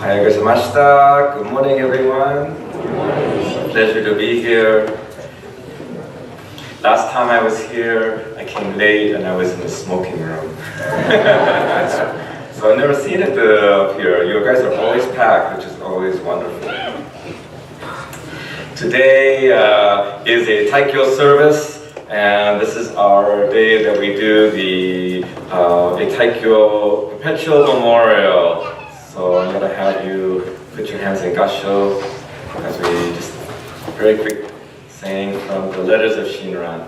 Hayagashimashita. Good morning, everyone. Pleasure to be here. Last time I was here, I came late and I was in the smoking room. So I've never seen it up here. You guys are always packed, which is always wonderful. Today is a Eitaikyo service, and this is our day that we do the Eitaikyo Perpetual Memorial. So I'm going to have you put your hands in Gasho as we just very quick saying from the letters of Shinran.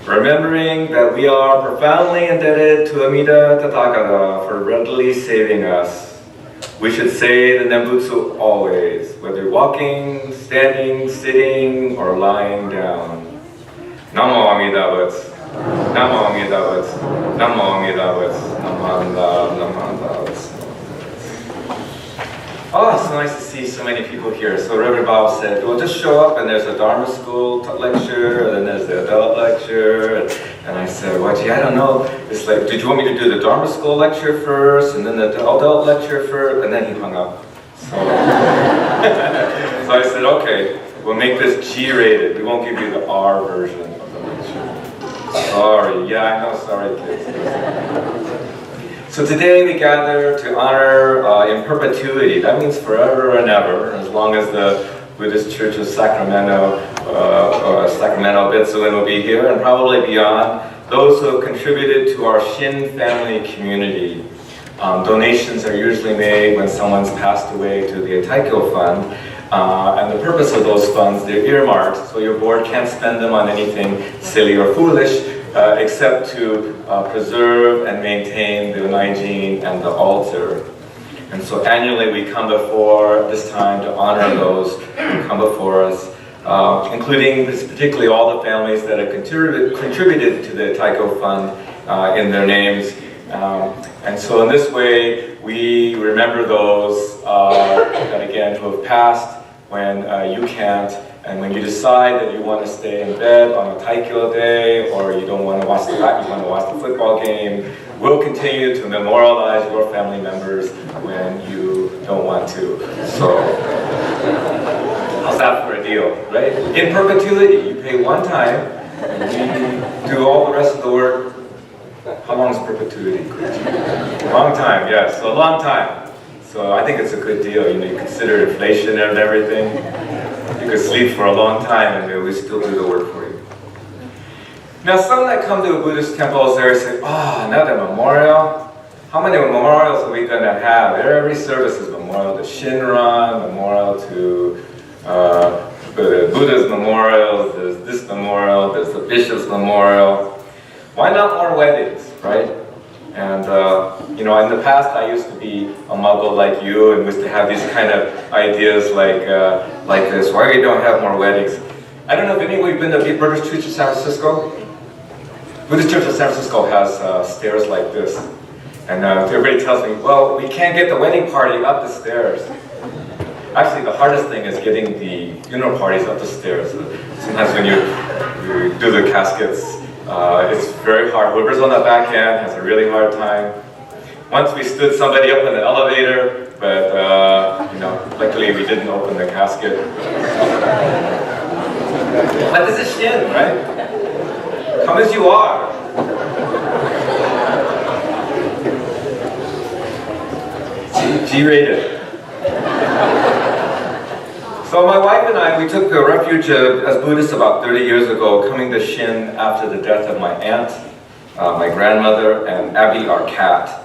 Remembering that we are profoundly indebted to Amida Tathagata for readily saving us, we should say the Nembutsu always, whether walking, standing, sitting, or lying down. Namo Amida Butsu. Namo Amida Butsu. Namo Amida Butsu. Namanda. Oh, it's so nice to see so many people here. So Reverend Bao said, we'll just show up and there's a Dharma school lecture, and then there's the adult lecture. And I said, well, gee, I don't know. It's like, did you want me to do the Dharma school lecture first, and then the adult lecture first? And then he hung up. So, so I said, okay, we'll make this G-rated. We won't give you the R version of the lecture. Sorry, yeah, I know, sorry kids. So today we gather to honor in perpetuity. That means forever and ever, as long as the Buddhist Church of Sacramento, Sacramento Betsuin will be here, and probably beyond, those who have contributed to our Shin family community. Donations are usually made when someone's passed away to the Eitaikyo Fund, and the purpose of those funds, they're earmarked, so your board can't spend them on anything silly or foolish, except to preserve and maintain the Naijin and the altar. And so annually we come before this time to honor those who come before us, including particularly all the families that have contributed to the Eitaikyo Fund in their names. And so in this way, we remember those that again who have passed when you can't. And when you decide that you want to stay in bed on a Taikyo day, or you don't want to watch you want to watch the football game, we'll continue to memorialize your family members when you don't want to. So, how's that for a deal, right? In perpetuity, you pay one time, and you do all the rest of the work. How long is perpetuity? Long time, yes, so a long time. So I think it's a good deal. You know, you consider inflation and everything. You could sleep for a long time and we still do the work for you. Now some that come to a Buddhist temple there say, another memorial? How many memorials are we going to have? Every service is memorial to Shinran, memorial to Buddha's memorial, there's this memorial, there's the bishop's memorial. Why not more weddings, right? And you know, in the past I used to be a muggle like you and used to have these kind of ideas like this. Why we don't have more weddings? I don't know if any of you have been to the Buddhist Church of San Francisco? Buddhist Church of San Francisco has stairs like this. And everybody tells me, well, we can't get the wedding party up the stairs. Actually, the hardest thing is getting the funeral parties up the stairs. Sometimes when you do the caskets, it's very hard. Whoever's on the back end has a really hard time. Once we stood somebody up in the elevator, but you know, luckily we didn't open the casket. But this is Shin, right? Come as you are. G-rated. So my wife and I, we took a refuge as Buddhists about 30 years ago, coming to Shin after the death of my aunt, my grandmother, and Abby, our cat.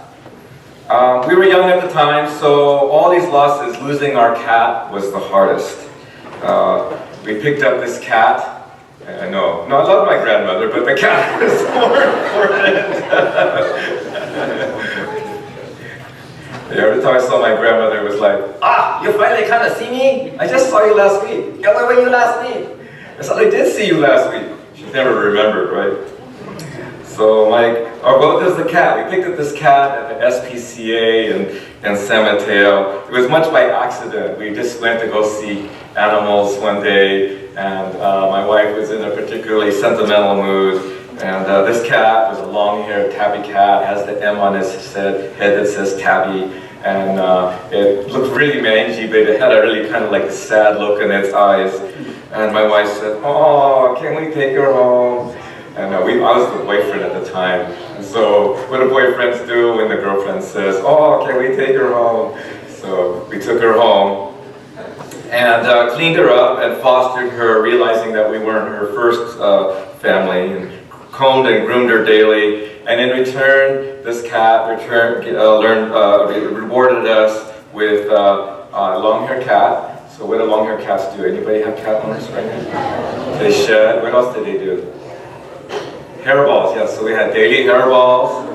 We were young at the time, so all these losses, losing our cat was the hardest. We picked up this cat. No, I love my grandmother, but the cat was more important. Every time I saw my grandmother, it was like, you finally come to see me? I just saw you last week. Yeah, where were you last week? I said, I did see you last week. She never remembered, right? So there's the cat. We picked up this cat at the SPCA in San Mateo. It was much by accident. We just went to go see animals one day, and my wife was in a particularly sentimental mood, And this cat was a long-haired tabby cat, has the M on his head that says tabby. And it looked really mangy, but it had a really kind of like a sad look in its eyes. And my wife said, "Oh, can we take her home?" And I was the boyfriend at the time. And so what do boyfriends do when the girlfriend says, "Oh, can we take her home?" So we took her home and cleaned her up and fostered her, realizing that we weren't her first family, and combed and groomed her daily. And in return, this cat rewarded us with a long-haired cat. So what do long-haired cats do? Anybody have cat owners right now? They shed. What else did they do? Hairballs, yes. So we had daily hairballs.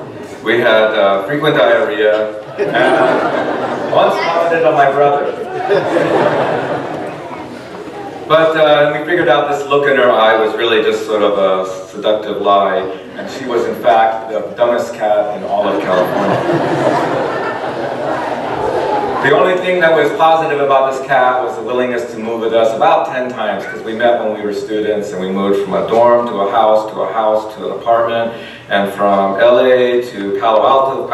We had frequent diarrhea. And once commented on my brother. But we figured out this look in her eye was really just sort of a seductive lie. And she was in fact the dumbest cat in all of California. The only thing that was positive about this cat was the willingness to move with us about 10 times, because we met when we were students, and we moved from a dorm to a house to an apartment, and from LA to Palo Alto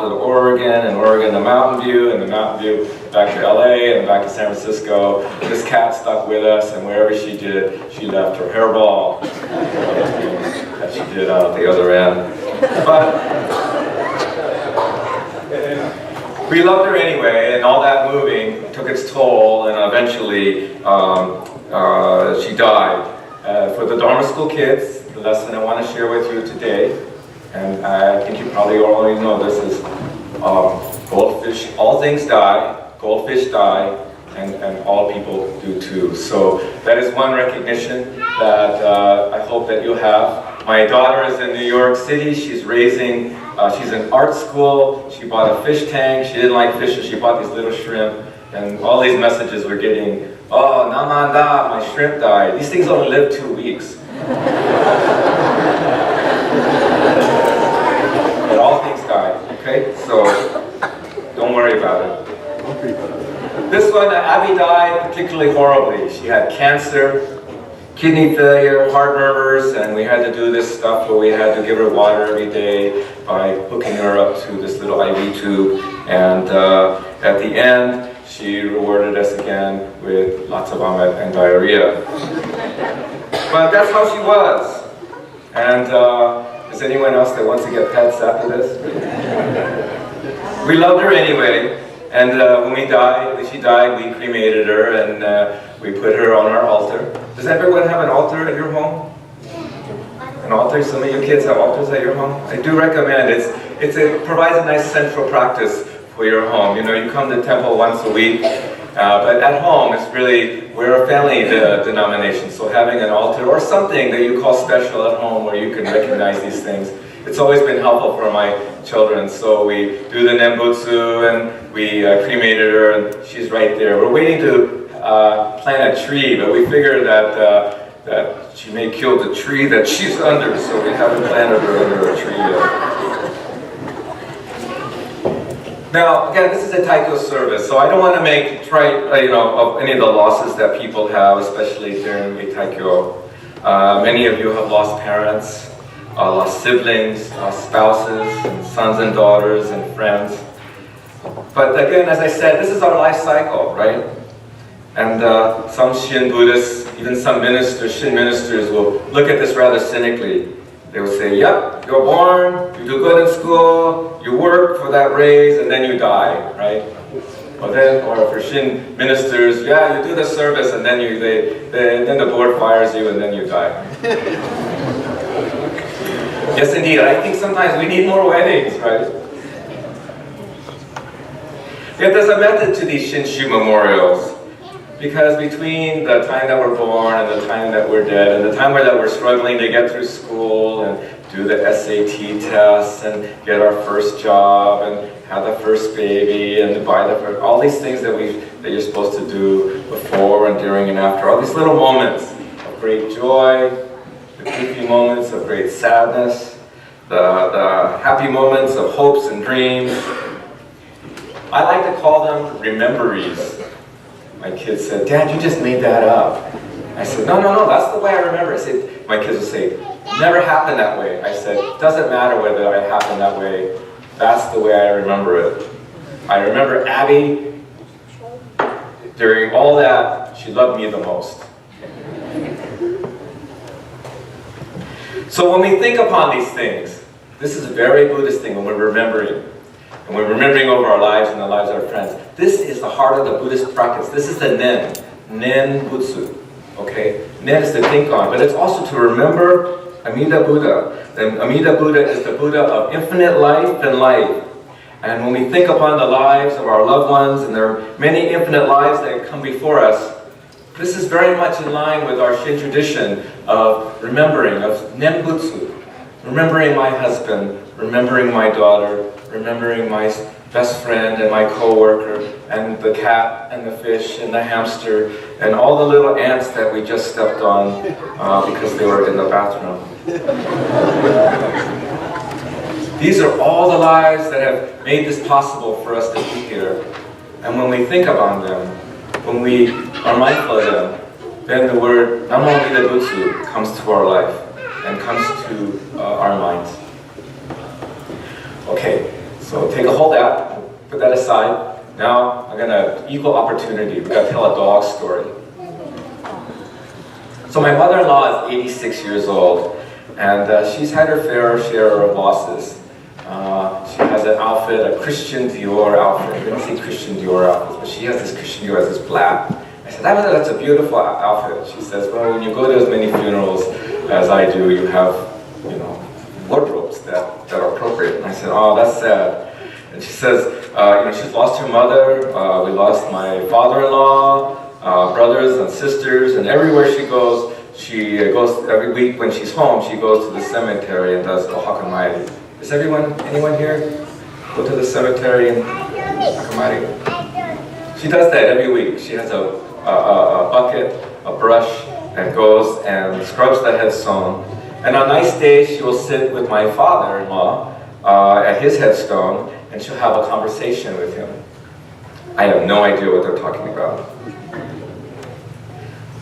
to Oregon, and Oregon to Mountain View, and the Mountain View back to LA, and back to San Francisco. This cat stuck with us, and wherever she did, she left her hairball that she did out at the other end. But we loved her anyway, and all that moving took its toll, and eventually she died. For the Dharma school kids, the lesson I want to share with you today, and I think you probably already know this, is goldfish, all things die, goldfish die, and all people do too. So that is one recognition that I hope that you'll have. My daughter is in New York City. She's raising, she's in art school. She bought a fish tank. She didn't like fish, so she bought these little shrimp. And all these messages we're getting, "Oh, namanda, my shrimp died." These things only live 2 weeks. But all things die, okay? So don't worry about it. This one, Abby died particularly horribly. She had cancer, kidney failure, heart murmurs, and we had to do this stuff where we had to give her water every day by hooking her up to this little IV tube. And at the end, she rewarded us again with lots of vomit and diarrhea. But that's how she was. And is anyone else that wants to get pets after this? We loved her anyway. And when she died, we cremated her, and we put her on our altar. Does everyone have an altar at your home? An altar? Some of you kids have altars at your home? I do recommend it. It provides a nice central practice for your home. You know, you come to temple once a week, but at home, it's really, we're a family denomination, so having an altar or something that you call special at home where you can recognize these things, it's always been helpful for my children. So we do the Nembutsu, and we cremated her, and she's right there. We're waiting to plant a tree, but we figured that she may kill the tree that she's under, so we haven't planted her under a tree yet. Now, again, this is a Eitaikyo service, so I don't want to make trite, of any of the losses that people have, especially during Eitaikyo. Many of you have lost parents, lost siblings, lost spouses, and sons and daughters, and friends. But again, as I said, this is our life cycle, right? And some Shin Buddhists, even some Shin ministers will look at this rather cynically. They will say, "Yep, you're born, you do good in school, you work for that raise, and then you die," right? Or for Shin ministers, "Yeah, you do the service, and then then the board fires you, and then you die." Yes, indeed. I think sometimes we need more weddings, right? Yet there's a method to these Shinshu memorials, because between the time that we're born and the time that we're dead, and the time that we're struggling to get through school and do the SAT tests and get our first job and have the first baby and buy the first, all these things that you're supposed to do before and during and after, all these little moments of great joy, the goofy moments of great sadness, the happy moments of hopes and dreams. I like to call them rememberies. My kids said, "Dad, you just made that up." I said, no, that's the way I remember. I said, my kids would say, never happened that way. I said, doesn't matter whether it happened that way. That's the way I remember it. I remember Abby, during all that, she loved me the most. So when we think upon these things, this is a very Buddhist thing when we're remembering. And we're remembering over our lives and the lives of our friends. This is the heart of the Buddhist practice. This is the Nen Butsu. Okay? Nen is to think on, but it's also to remember Amida Buddha. And Amida Buddha is the Buddha of infinite life and light. And when we think upon the lives of our loved ones, and there are many infinite lives that come before us, this is very much in line with our Shin tradition of remembering, of Nenbutsu. Remembering my husband, remembering my daughter, remembering my best friend and my co-worker, and the cat and the fish and the hamster, and all the little ants that we just stepped on because they were in the bathroom. These are all the lives that have made this possible for us to be here. And when we think about them, when we are mindful of them, then the word Namo Amida Butsu comes to our life and comes to our minds. Okay, so take a hold of that, put that aside. Now I'm gonna equal opportunity. We're gonna tell a dog story. So my mother-in-law is 86 years old, and she's had her fair share of losses. She has an outfit, a Christian Dior outfit. I didn't say Christian Dior outfit, but she has this Christian Dior, this black. I said, that's a beautiful outfit. She says, well, when you go to as many funerals as I do, you have, wardrobes that are appropriate. And I said, oh, that's sad. And she says, she's lost her mother. We lost my father-in-law, brothers and sisters, and everywhere she goes every week when she's home, she goes to the cemetery and does Ohakamari. Is anyone here go to the cemetery in Akamari? She does that every week. She has a bucket, a brush, and goes and scrubs the headstone. And on nice days, she will sit with my father-in-law at his headstone, and she'll have a conversation with him. I have no idea what they're talking about.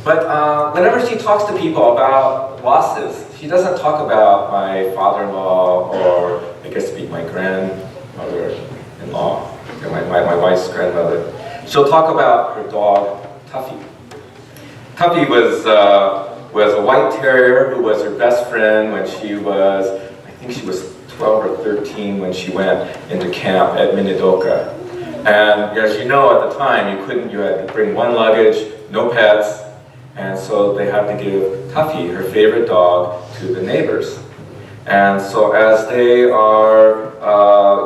But whenever she talks to people about losses, she doesn't talk about my father-in-law or, I guess, my grandmother-in-law, my wife's grandmother. She'll talk about her dog, Tuffy. Tuffy was a white terrier who was her best friend when she was, I think she was 12 or 13 when she went into camp at Minidoka. And as you know, at the time, you had to bring one luggage, no pets, and so they had to give Tuffy, her favorite dog, to the neighbors. And so as they are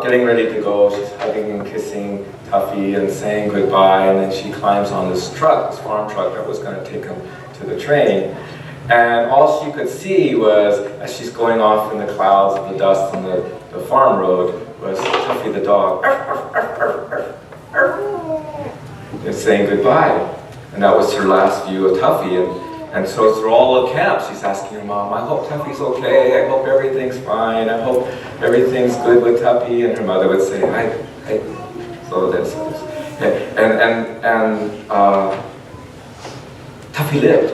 getting ready to go, she's hugging and kissing Tuffy and saying goodbye, and then she climbs on this truck, this farm truck that was going to take them to the train. And all she could see was, as she's going off in the clouds of the dust on the farm road, was Tuffy the dog. They're saying goodbye. And that was her last view of Tuffy. And so through all the camp, she's asking her mom, I hope Tuffy's okay, I hope everything's fine, I hope everything's good with Tuffy. And her mother would say, so this. And Tuffy lived.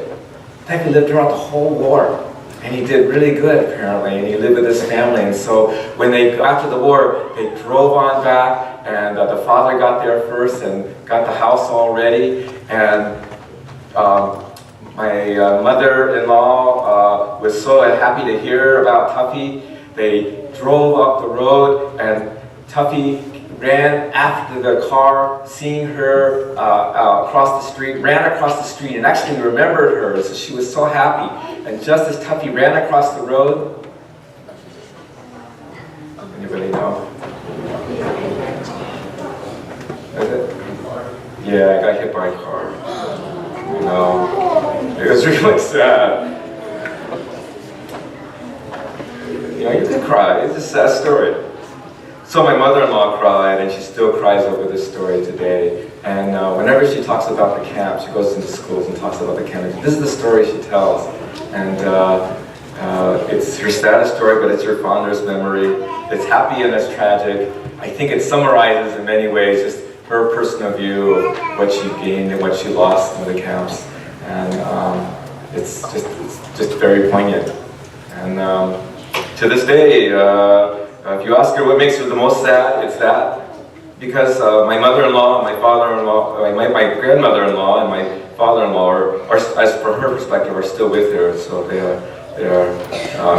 Tuffy lived throughout the whole war. And he did really good, apparently, and he lived with his family. And so when after the war, they drove on back, and the father got there first and got the house all ready. And my mother-in-law was so happy to hear about Tuffy. They drove up the road, and Tuffy ran after the car, seeing her across the street, ran across the street, and actually remembered her, so she was so happy. And just as Tuffy ran across the road, anybody know? Is it? Yeah, I got hit by a car. It was really sad. You can cry, it's a sad story. So my mother-in-law cried, and she still cries over this story today. And whenever she talks about the camp, she goes into schools and talks about the camp. This is the story she tells. And it's her saddest story, but it's her fondest memory. It's happy and it's tragic. I think it summarizes in many ways just her personal view of what she gained and what she lost in the camps. And it's just very poignant. And to this day, if you ask her what makes her the most sad, it's that. Because my mother-in-law, my father-in-law, my grandmother-in-law and my father-in-law are, as from her perspective, are still with her. So they are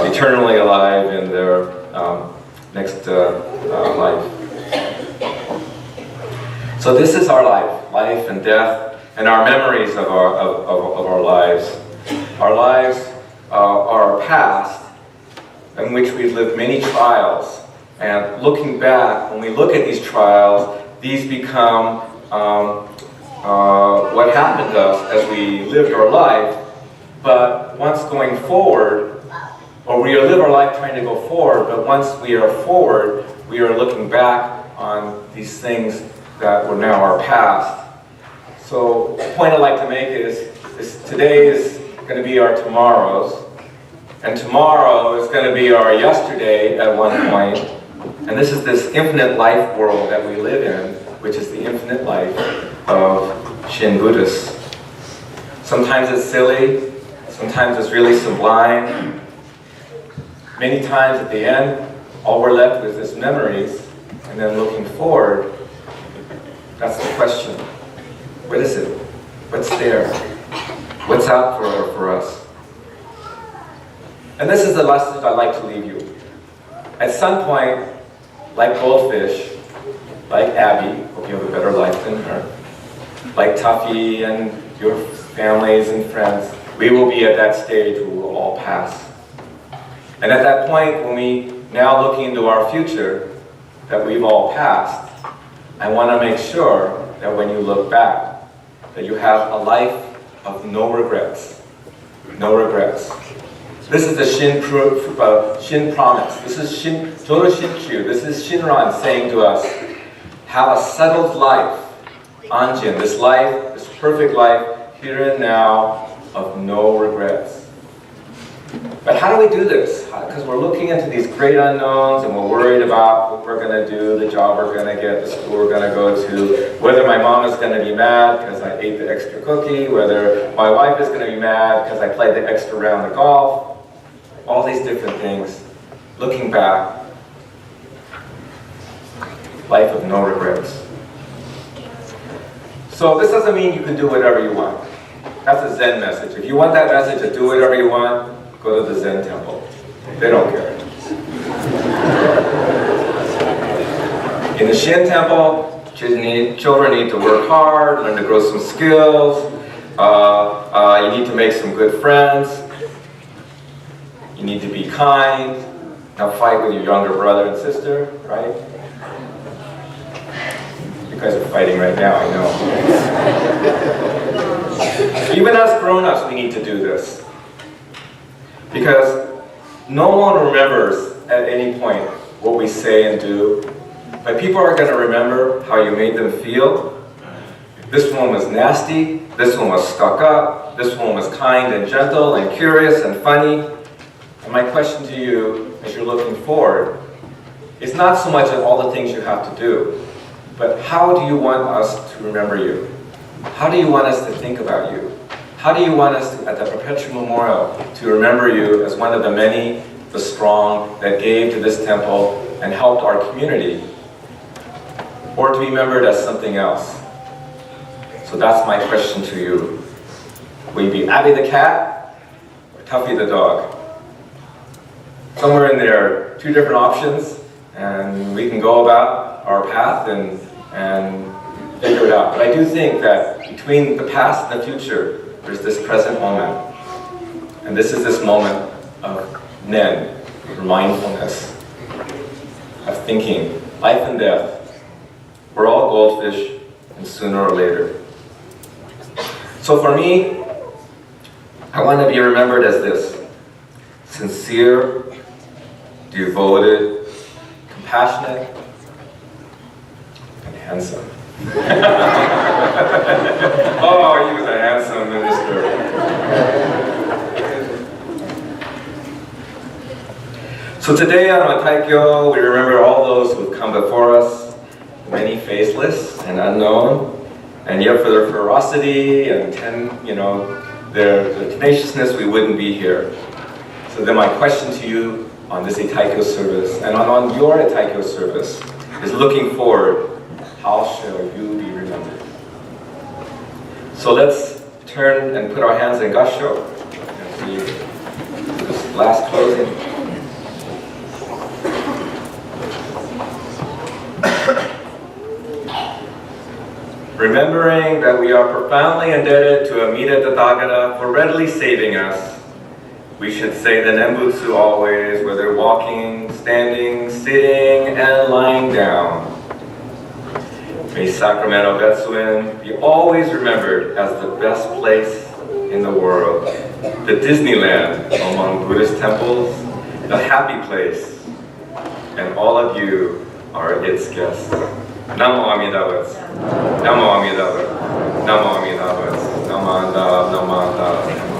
eternally alive in their next life. So this is our life and death, and our memories of our lives. Our lives are our past, in which we've lived many trials. And looking back, when we look at these trials, these become what happened to us as we lived our life. But once going forward, or we live our life trying to go forward, but once we are forward, we are looking back on these things that were now our past. So the point I'd like to make is today is going to be our tomorrows, and tomorrow is going to be our yesterday at one point. And this is this infinite life world that we live in, which is the infinite life of Shin Buddhists. Sometimes it's silly, sometimes it's really sublime. Many times at the end, all we're left with is memories, and then looking forward, that's the question. What is it? What's there? What's out for us? And this is the lesson I'd like to leave you. At some point, like Goldfish, like Abby, hope you have a better life than her, like Tuffy and your families and friends, we will be at that stage where we will all pass. And at that point, when we now look into our future, that we've all passed, I want to make sure that when you look back, that you have a life of no regrets. No regrets. This is the Shin promise. This is Joro Shinkyu. This is Shinran saying to us, have a settled life, Anjin, this life, this perfect life, here and now, of no regrets. But how do we do this? Because we're looking into these great unknowns and we're worried about what we're going to do, the job we're going to get, the school we're going to go to, whether my mom is going to be mad because I ate the extra cookie, whether my wife is going to be mad because I played the extra round of golf. All these different things. Looking back, life of no regrets. So this doesn't mean you can do whatever you want. That's a Zen message. If you want that message to do whatever you want, go to the Zen temple. They don't care. In the Shin temple, children need to work hard, learn to grow some skills. You need to make some good friends. You need to be kind. Not fight with your younger brother and sister, right? You guys are fighting right now, I know. Even as grown-ups, we need to do this. Because no one remembers at any point what we say and do. But people are going to remember how you made them feel. This one was nasty. This one was stuck up. This one was kind and gentle and curious and funny. And my question to you, as you're looking forward, is not so much all the things you have to do, but how do you want us to remember you? How do you want us to think about you? How do you want us to, at the Perpetual Memorial, to remember you as one of the many, the strong, that gave to this temple and helped our community? Or to be remembered as something else? So that's my question to you. Will you be Abby the cat, or Tuffy the dog? Somewhere in there, two different options, and we can go about our path and figure it out. But I do think that between the past and the future, there's this present moment. And this is this moment of Nen, or mindfulness, of thinking, life and death. We're all goldfish, and sooner or later. So for me, I want to be remembered as this: sincere, devoted, compassionate, and handsome. Oh, he was a handsome minister. So today on Eitaikyo, we remember all those who have come before us, many faceless and unknown, and yet for their ferocity and their tenaciousness, we wouldn't be here. So then my question to you on this Eitaikyo service, and on your Eitaikyo service, is looking forward, how shall you be remembered? So let's turn and put our hands in Gassho as we do this last closing. Remembering that we are profoundly indebted to Amida Tathagata for readily saving us, we should say the Nembutsu always, whether walking, standing, sitting, and lying down. May Sacramento Betsuin be always remembered as the best place in the world, the Disneyland among Buddhist temples, the happy place, and all of you are its guests. Namo Amida Butsu. Namo Amida Butsu. Namo Amida Butsu. Namanda, Namanda.